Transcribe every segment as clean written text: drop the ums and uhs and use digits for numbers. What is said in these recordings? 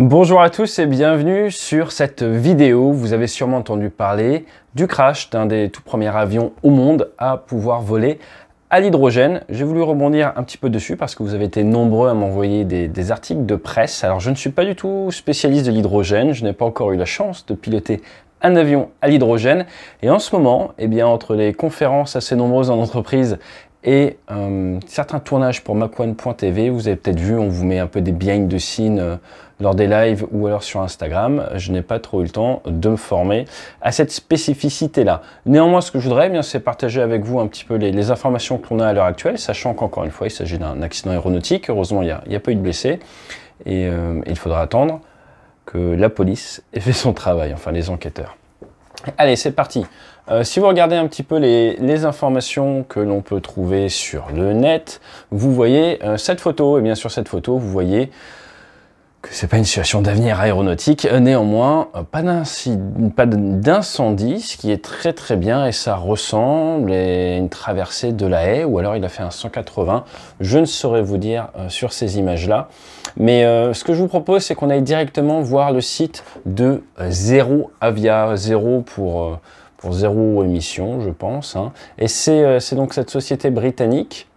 Bonjour à tous et bienvenue sur cette vidéo. Vous avez sûrement entendu parler du crash d'un des tout premiers avions au monde à pouvoir voler à l'hydrogène. J'ai voulu rebondir un petit peu dessus parce que vous avez été nombreux à m'envoyer des articles de presse. Alors je ne suis pas du tout spécialiste de l'hydrogène, je n'ai pas encore eu la chance de piloter un avion à l'hydrogène. Et en ce moment, eh bien, entre les conférences assez nombreuses en entreprise et certains tournages pour Mach1.tv, vous avez peut-être vu, on vous met un peu des behind the scenes lors des lives ou alors sur Instagram. Je n'ai pas trop eu le temps de me former à cette spécificité-là. Néanmoins, ce que je voudrais, eh bien, c'est partager avec vous un petit peu les informations que l'on a à l'heure actuelle, sachant qu'encore une fois, il s'agit d'un accident aéronautique. Heureusement, il n'y a pas eu de blessés et il faudra attendre que la police ait fait son travail, enfin les enquêteurs. Allez, c'est parti. Si vous regardez un petit peu les informations que l'on peut trouver sur le net, vous voyez cette photo. Et bien sur cette photo, vous voyez que c'est pas une situation d'avenir aéronautique. Néanmoins, pas d'incendie, ce qui est très très bien. Et ça ressemble à une traversée de la haie, ou alors il a fait un 180. Je ne saurais vous dire sur ces images-là. Mais ce que je vous propose, c'est qu'on aille directement voir le site de Zero Avia. Zero pour zéro émission, je pense. Hein. Et c'est donc cette société britannique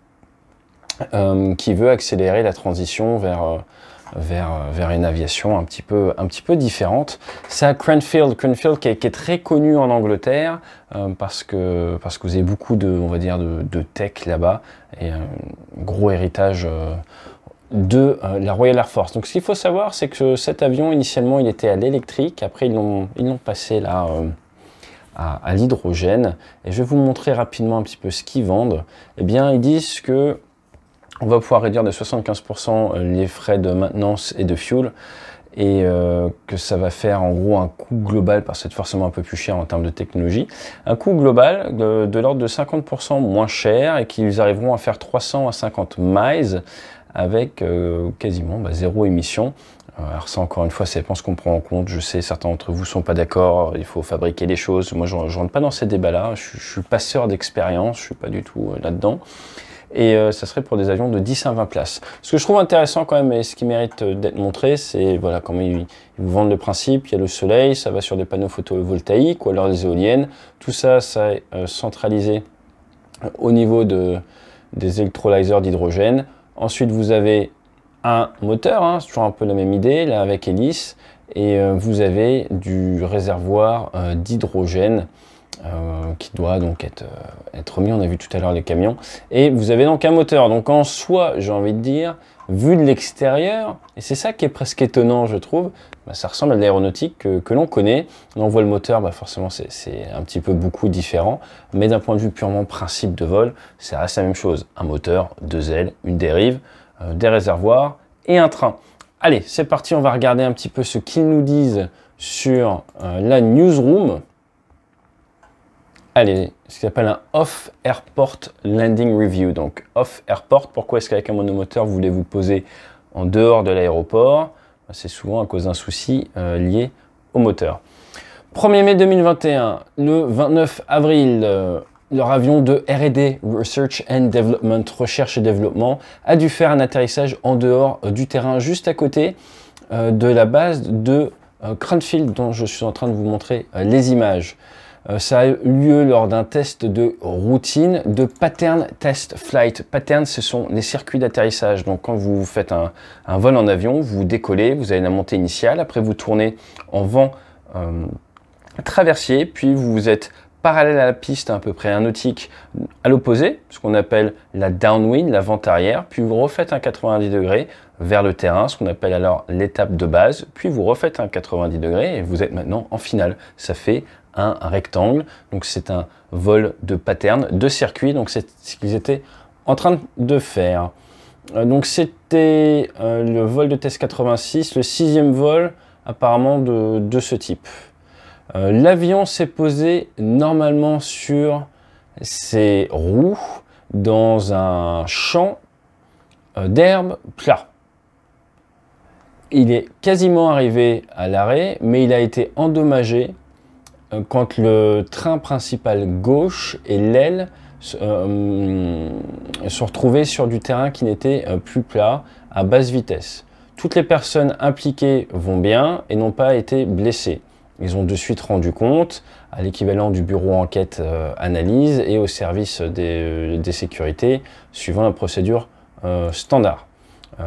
qui veut accélérer la transition vers une aviation un petit peu différente. C'est à Cranfield qui est très connu en Angleterre parce que vous avez beaucoup de tech là-bas et un gros héritage de la Royal Air Force. Donc ce qu'il faut savoir, c'est que cet avion initialement il était à l'électrique, après ils l'ont passé là à l'hydrogène, et je vais vous montrer rapidement un petit peu ce qu'ils vendent. Eh bien ils disent que on va pouvoir réduire de 75% les frais de maintenance et de fuel, et que ça va faire en gros un coût global, parce que c'est forcément un peu plus cher en termes de technologie, un coût global de l'ordre de 50% moins cher, et qu'ils arriveront à faire 300 à 50 miles avec quasiment zéro émission. Alors ça, encore une fois, ça dépend ce qu'on prend en compte. Je sais, certains d'entre vous ne sont pas d'accord, il faut fabriquer les choses. Moi, je ne rentre pas dans ces débats-là, je suis passeur d'expérience, je ne suis pas du tout là-dedans. Et ça serait pour des avions de 10 à 20 places. Ce que je trouve intéressant quand même, et ce qui mérite d'être montré, c'est voilà, comment ils vous vendent le principe. Il y a le soleil, ça va sur des panneaux photovoltaïques ou alors des éoliennes. Tout ça, ça est centralisé au niveau des électrolyseurs d'hydrogène. Ensuite, vous avez un moteur, hein, c'est toujours un peu la même idée, là avec hélice, et vous avez du réservoir d'hydrogène qui doit donc être remis, on a vu tout à l'heure les camions, et vous avez donc un moteur. Donc en soi, j'ai envie de dire, vu de l'extérieur, et c'est ça qui est presque étonnant je trouve, ça ressemble à de l'aéronautique que l'on connaît. On voit le moteur, forcément c'est un petit peu beaucoup différent, mais d'un point de vue purement principe de vol, ça reste la même chose. Un moteur, deux ailes, une dérive, des réservoirs et un train. Allez, c'est parti, on va regarder un petit peu ce qu'ils nous disent sur la newsroom. Allez, ce qu'on appelle un Off-Airport Landing Review. Donc, Off-Airport, pourquoi est-ce qu'avec un monomoteur, vous voulez vous poser en dehors de l'aéroport? C'est souvent à cause d'un souci lié au moteur. 1er mai 2021, le 29 avril, leur avion de R&D, Research and Development, recherche et développement, a dû faire un atterrissage en dehors du terrain, juste à côté de la base de Cranfield, dont je suis en train de vous montrer les images. Ça a eu lieu lors d'un test de routine de Pattern Test Flight. Pattern, ce sont les circuits d'atterrissage. Donc quand vous faites un vol en avion, vous décollez, vous avez la montée initiale, après vous tournez en vent traversier, puis vous êtes parallèle à la piste à peu près un nautique à l'opposé, ce qu'on appelle la downwind, la vente arrière, puis vous refaites un 90 degrés vers le terrain, ce qu'on appelle alors l'étape de base, puis vous refaites un 90 degrés et vous êtes maintenant en finale. Ça fait un rectangle, donc c'est un vol de pattern, de circuit, donc c'est ce qu'ils étaient en train de faire. Donc c'était le vol de test 86, le 6e vol apparemment de ce type. L'avion s'est posé normalement sur ses roues dans un champ d'herbe plat. Il est quasiment arrivé à l'arrêt, mais il a été endommagé quand le train principal gauche et l'aile se retrouvés sur du terrain qui n'était plus plat, à basse vitesse. Toutes les personnes impliquées vont bien et n'ont pas été blessées. Ils ont de suite rendu compte à l'équivalent du bureau enquête analyse et au service des sécurités suivant la procédure standard.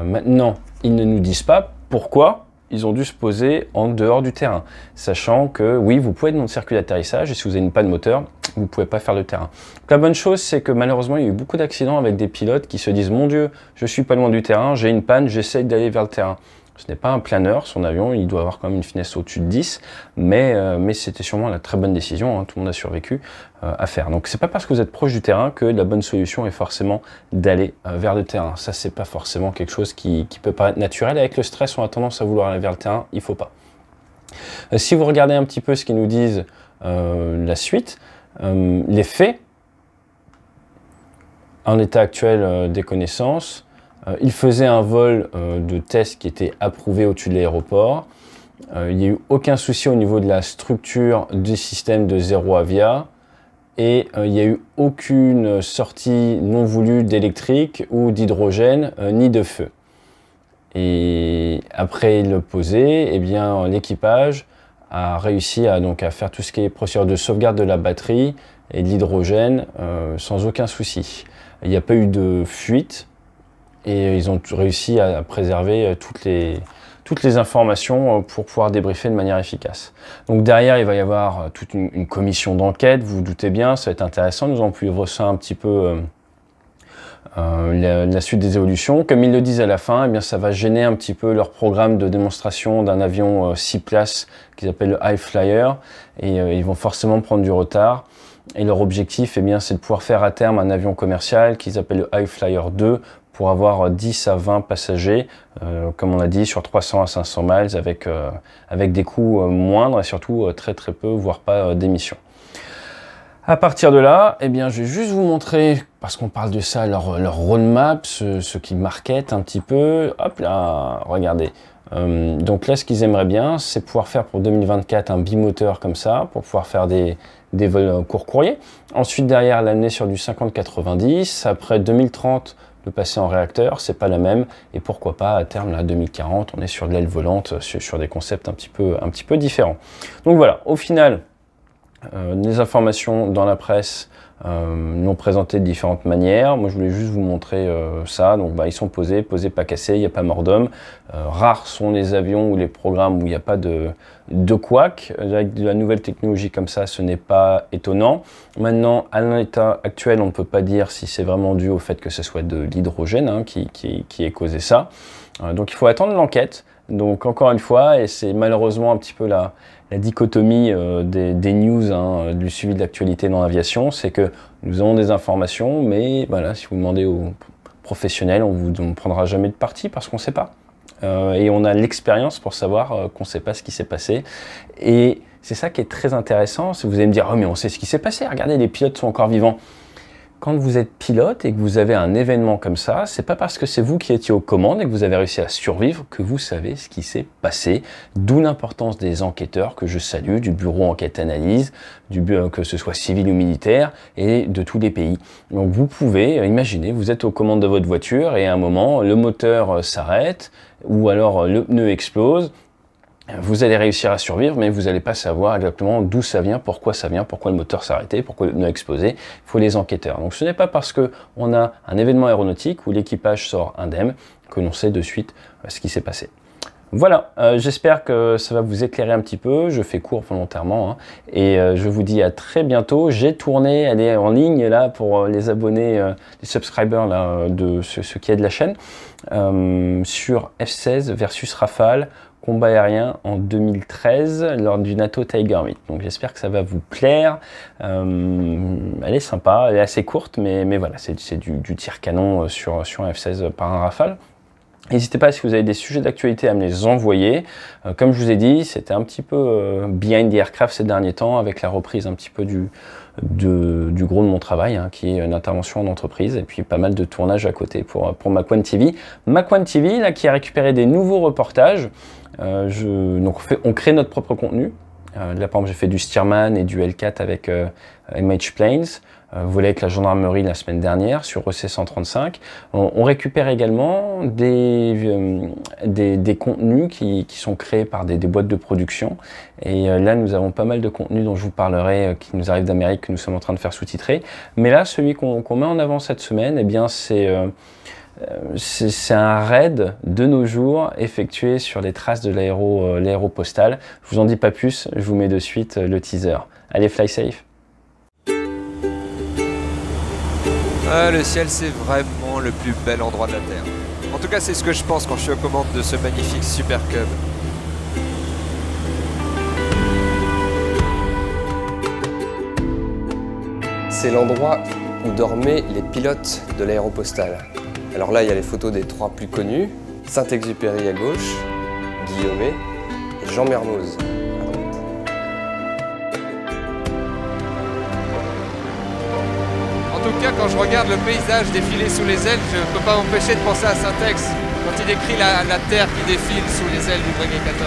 Maintenant, ils ne nous disent pas pourquoi ils ont dû se poser en dehors du terrain, sachant que oui, vous pouvez être dans le circuit d'atterrissage et si vous n'avez pas de moteur, vous ne pouvez pas faire le terrain. Donc, la bonne chose, c'est que malheureusement, il y a eu beaucoup d'accidents avec des pilotes qui se disent « Mon Dieu, je suis pas loin du terrain, j'ai une panne, j'essaye d'aller vers le terrain ». Ce n'est pas un planeur, son avion, il doit avoir quand même une finesse au-dessus de 10, mais c'était sûrement la très bonne décision, hein, tout le monde a survécu à faire. Donc c'est pas parce que vous êtes proche du terrain que la bonne solution est forcément d'aller vers le terrain. Ça, c'est pas forcément quelque chose qui peut paraître naturel. Avec le stress, on a tendance à vouloir aller vers le terrain, il faut pas. Si vous regardez un petit peu ce qu'ils nous disent la suite, les faits, en état actuel des connaissances, il faisait un vol de test qui était approuvé au-dessus de l'aéroport. Il n'y a eu aucun souci au niveau de la structure du système de Zero Avia. Et il n'y a eu aucune sortie non voulue d'électrique ou d'hydrogène, ni de feu. Et après le poser, eh bien l'équipage a réussi à faire tout ce qui est procédure de sauvegarde de la batterie et de l'hydrogène sans aucun souci. Il n'y a pas eu de fuite. Et ils ont réussi à préserver toutes les informations pour pouvoir débriefer de manière efficace. Donc derrière, il va y avoir toute une commission d'enquête, vous vous doutez bien, ça va être intéressant. Nous allons suivre ça un petit peu la suite des évolutions. Comme ils le disent à la fin, eh bien, ça va gêner un petit peu leur programme de démonstration d'un avion 6 places qu'ils appellent le High Flyer. Et ils vont forcément prendre du retard. Et leur objectif, eh bien, c'est de pouvoir faire à terme un avion commercial qu'ils appellent le High Flyer 2 pour avoir 10 à 20 passagers, comme on l'a dit, sur 300 à 500 miles avec des coûts moindres et surtout très peu, voire pas d'émissions. À partir de là, eh bien, je vais juste vous montrer, parce qu'on parle de ça, leur roadmap, ce qu'ils marketent un petit peu. Hop là, regardez. Donc là, ce qu'ils aimeraient bien, c'est pouvoir faire pour 2024 un bimoteur comme ça, pour pouvoir faire des vols court courrier. Ensuite, derrière, l'amener sur du 50-90. Après 2030, le passer en réacteur, c'est pas la même. Et pourquoi pas, à terme, là, 2040, on est sur de l'aile volante, sur des concepts un petit peu différents. Donc voilà, au final, les informations dans la presse l'ont présenté de différentes manières. Moi, je voulais juste vous montrer ça. Donc, ils sont posés pas cassés, il n'y a pas mort d'homme. Rares sont les avions ou les programmes où il n'y a pas de couac. Avec de la nouvelle technologie comme ça, ce n'est pas étonnant. Maintenant, à l'état actuel, on ne peut pas dire si c'est vraiment dû au fait que ce soit de l'hydrogène qui ait causé ça. Donc, il faut attendre l'enquête. Donc, encore une fois, et c'est malheureusement un petit peu la dichotomie des news, du suivi de l'actualité dans l'aviation, c'est que nous avons des informations, mais voilà, si vous demandez aux professionnels, on ne prendra jamais de parti parce qu'on ne sait pas. Et on a l'expérience pour savoir qu'on ne sait pas ce qui s'est passé. Et c'est ça qui est très intéressant. Si vous allez me dire, oh mais on sait ce qui s'est passé, regardez, les pilotes sont encore vivants. Quand vous êtes pilote et que vous avez un événement comme ça, c'est pas parce que c'est vous qui étiez aux commandes et que vous avez réussi à survivre que vous savez ce qui s'est passé. D'où l'importance des enquêteurs que je salue, du bureau enquête analyse, que ce soit civil ou militaire, et de tous les pays. Donc vous pouvez imaginer, vous êtes aux commandes de votre voiture et à un moment, le moteur s'arrête ou alors le pneu explose. Vous allez réussir à survivre, mais vous n'allez pas savoir exactement d'où ça vient, pourquoi le moteur s'est arrêté, pourquoi le pneu a explosé. Il faut les enquêteurs. Donc ce n'est pas parce qu'on a un événement aéronautique où l'équipage sort indemne que l'on sait de suite ce qui s'est passé. Voilà, j'espère que ça va vous éclairer un petit peu. Je fais court volontairement et je vous dis à très bientôt. J'ai tourné, elle est en ligne là pour les abonnés, les subscribers là, de ceux qui aident la chaîne, sur F-16 versus Rafale. Combat aérien en 2013 lors du NATO Tiger Meet. Donc j'espère que ça va vous plaire. Elle est sympa, elle est assez courte, mais voilà, c'est du tir canon sur un F-16 par un Rafale. N'hésitez pas, si vous avez des sujets d'actualité, à me les envoyer. Comme je vous ai dit, c'était un petit peu behind the aircraft ces derniers temps, avec la reprise un petit peu du gros de mon travail, qui est une intervention en entreprise, et puis pas mal de tournages à côté pour Mach 1 TV. Mach 1 TV, là, qui a récupéré des nouveaux reportages. Donc on crée notre propre contenu. Là, par exemple, j'ai fait du Stearman et du L4 avec MH-Planes. Volé avec la gendarmerie la semaine dernière sur EC135. On récupère également des contenus qui sont créés par des boîtes de production. Et là, nous avons pas mal de contenus dont je vous parlerai, qui nous arrivent d'Amérique, que nous sommes en train de faire sous-titrer. Mais là, celui qu'on met en avant cette semaine, eh bien, c'est un raid de nos jours effectué sur les traces de l'aéropostale. Je vous en dis pas plus, je vous mets de suite le teaser. Allez, fly safe! Ah, le ciel, c'est vraiment le plus bel endroit de la Terre. En tout cas, c'est ce que je pense quand je suis aux commandes de ce magnifique Super Cub. C'est l'endroit où dormaient les pilotes de l'aéropostale. Alors là, il y a les photos des 3 plus connus. Saint-Exupéry à gauche, Guillaumet et Jean Mermoz. En tout cas, quand je regarde le paysage défiler sous les ailes, je ne peux pas m'empêcher de penser à Syntex, quand il décrit la Terre qui défile sous les ailes du Breguet 14.